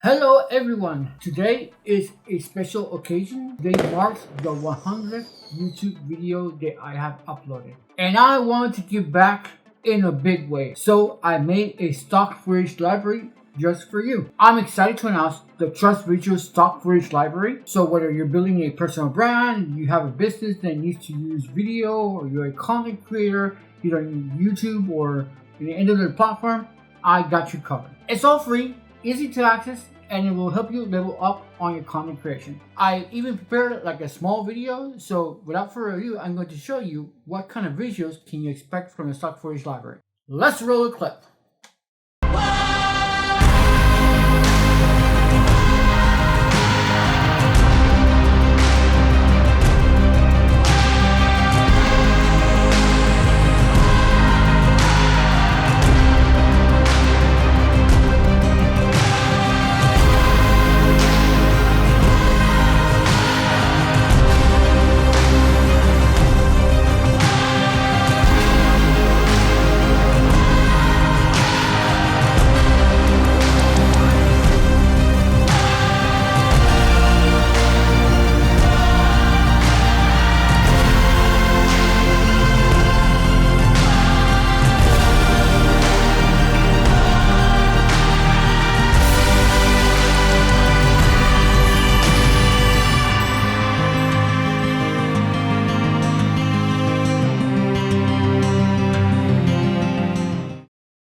Hello everyone! Today is a special occasion. Today marks the 100th YouTube video that I have uploaded. And I wanted to give back in a big way. So I made a stock footage library just for you. I'm excited to announce the Trust Visual Stock Footage Library. So whether you're building a personal brand, you have a business that needs to use video, or you're a content creator, either on YouTube or in any other platform, I got you covered. It's all free, easy to access, and it will help you level up on your content creation. I even prepared like a small video, so without further ado, I'm going to show you what kind of visuals can you expect from the stock footage library. Let's roll a clip.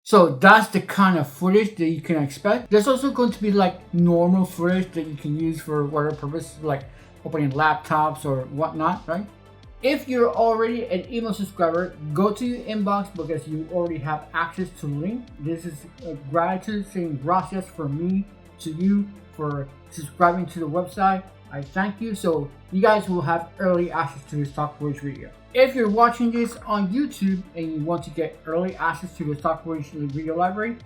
So that's the kind of footage that you can expect. There's also going to be like normal footage that you can use for whatever purpose, like opening laptops or whatnot, right? If you're already an email subscriber, go to your inbox because you already have access to the link. This is a gratitude saying gracias from me to you for subscribing to the website. I thank you. So you guys will have early access to the stock footage video. If you're watching this on YouTube and you want to get early access to the stock footage video library,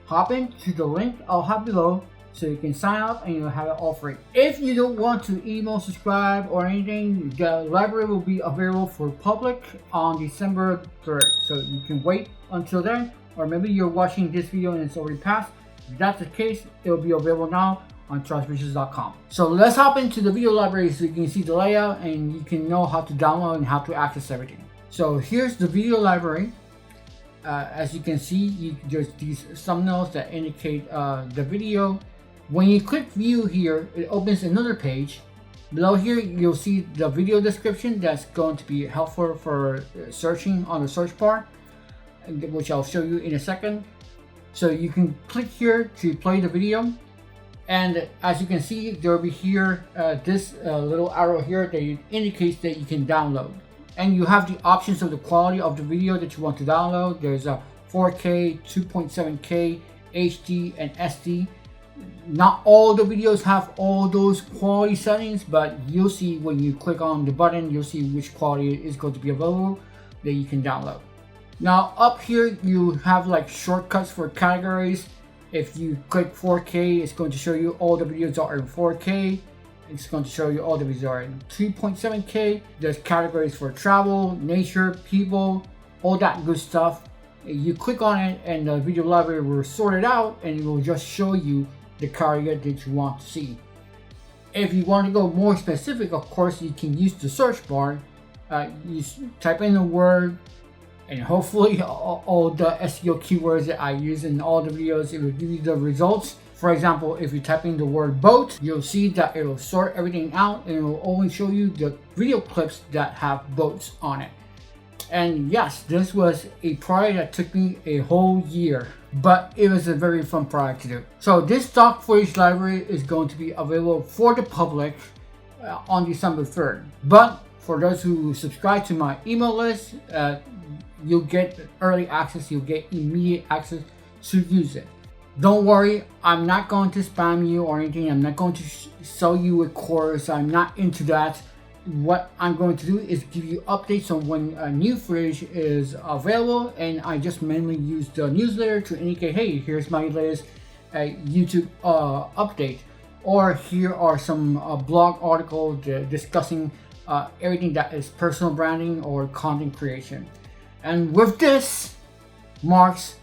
hop into the link I'll have below so you can sign up and you'll have it all free. If you don't want to email subscribe or anything, the library will be available for public on December 3rd. So you can wait until then, or maybe you're watching this video and it's already passed. If that's the case, it will be available now on trustvisuals.com. So let's hop into the video library so you can see the layout and you can know how to download and how to access everything. So here's the video library. As you can see, there's these thumbnails that indicate the video. When you click view here, it opens another page. Below here, you'll see the video description that's going to be helpful for searching on the search bar, which I'll show you in a second. So you can click here to play the video. And as you can see, there will be here this little arrow here that indicates that you can download. And you have the options of the quality of the video that you want to download. There's a 4K, 2.7K, HD, and SD. Not all the videos have all those quality settings, but you'll see when you click on the button, you'll see which quality is going to be available that you can download. Now up here, you have like shortcuts for categories. If you click 4K, it's going to show you all the videos are in 4K. It's going to show you all the videos are in 2.7K. There's categories for travel, nature, people, all that good stuff. You click on it and the video library will sort it out and it will just show you the category that you want to see. If you want to go more specific, of course, you can use the search bar. You type in the word, and hopefully all the SEO keywords that I use in all the videos, it will give you the results. For example, if you type in the word boat, you'll see that it will sort everything out and it will only show you the video clips that have boats on it. And yes, this was a project that took me a whole year, but it was a very fun project to do. So this stock footage library is going to be available for the public on December 3rd. But for those who subscribe to my email list, you'll get early access, you'll get immediate access to use it. Don't worry, I'm not going to spam you or anything. I'm not going to sell you a course. I'm not into that. What I'm going to do is give you updates on when a new footage is available, and I just mainly use the newsletter to indicate, hey, here's my latest YouTube update, or here are some blog articles discussing everything that is personal branding or content creation. And with this marks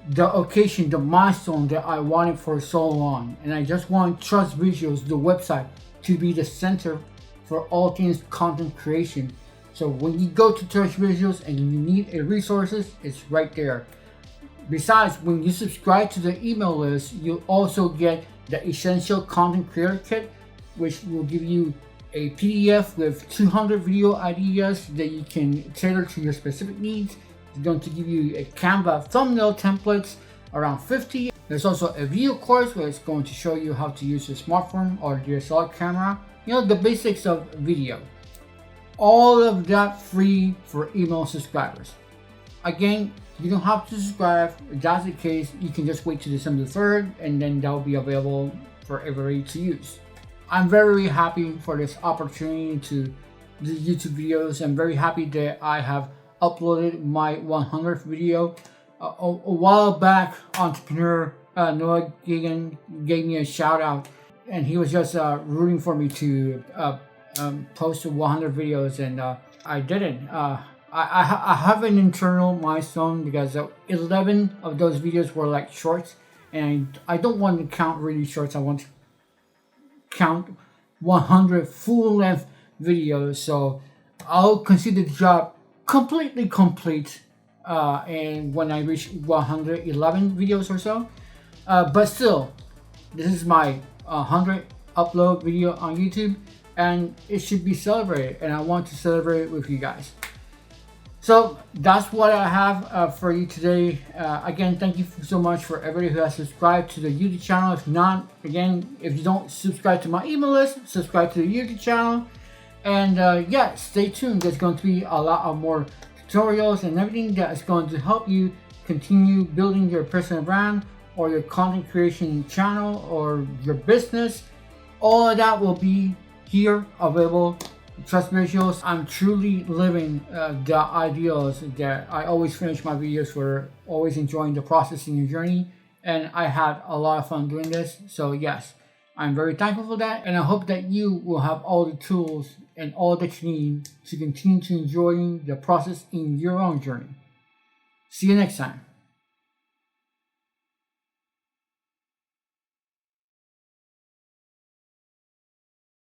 the occasion, the milestone that I wanted for so long. And I just want Trust Visuals, the website, to be the center for all things content creation. So when you go to Trust Visuals and you need a resources, it's right there. Besides, when you subscribe to the email list, you'll also get the Essential Content Creator Kit, which will give you a PDF with 200 video ideas that you can tailor to your specific needs. It's going to give you a Canva thumbnail templates, around 50. There's also a video course where it's going to show you how to use your smartphone or DSLR camera. You know, the basics of video. All of that free for email subscribers. Again, you don't have to subscribe. If that's the case, you can just wait till December 3rd and then that will be available for everybody to use. I'm very happy for this opportunity to do YouTube videos. I'm very happy that I have uploaded my 100th video. A while back, entrepreneur Noah Gagan gave me a shout out, and he was just rooting for me to post 100 videos, and I didn't. I have an internal milestone because 11 of those videos were like shorts, and I don't want to count really shorts. I want to count 100 full-length videos. So I'll consider the job completely complete and when I reach 111 videos or so. But still, this is my 100 upload video on YouTube, and it should be celebrated, and I want to celebrate it with you guys. So that's what I have for you today. Again, thank you so much for everybody who has subscribed to the YouTube channel. If not, again, if you don't subscribe to my email list, subscribe to the YouTube channel. And yeah, stay tuned. There's going to be a lot of more tutorials and everything that is going to help you continue building your personal brand or your content creation channel or your business. All of that will be here available. Trust Visuals. I'm truly living the ideals that I always finish my videos for, always enjoying the process and the journey, and I had a lot of fun doing this. So yes, I'm very thankful for that, and I hope that you will have all the tools and all that you need to continue to enjoy the process in your own journey. See you next time.